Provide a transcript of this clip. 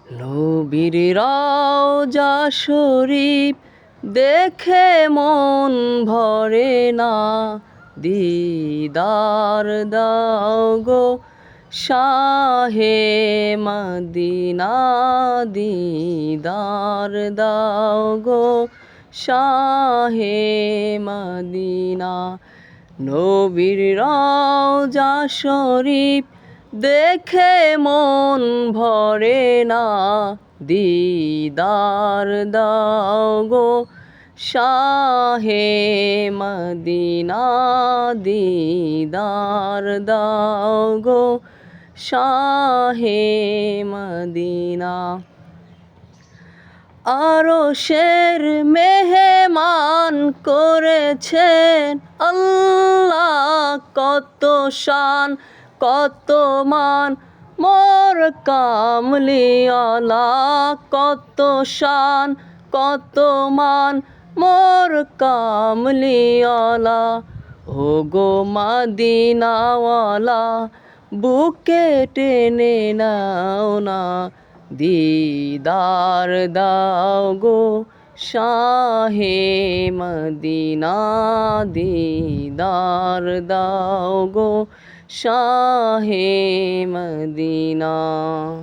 নবীর রওজা শরীফ দেখে মন ভরে না, দিদার দাও গো শাহে মদিনা, দিদার দাও গো শাহে মদিনা। নবীর রওজা শরীফ দেখে মন ভরে না, দিদার দাও গো শাহে মদিনা, দিদার দাও গো শাহে মদিনা। আরশের মেহমান করেছেন আল্লাহ, কত শান কত মান মোর কামলিওয়ালা, কত শান কত মান মোর কামলিওয়ালা। ও গো মদিনাওয়ালা, বুকে টেনে নাও না, দিদার দাও গো শাহে মদিনা, দিদার দাও গো শাহে মদিনা।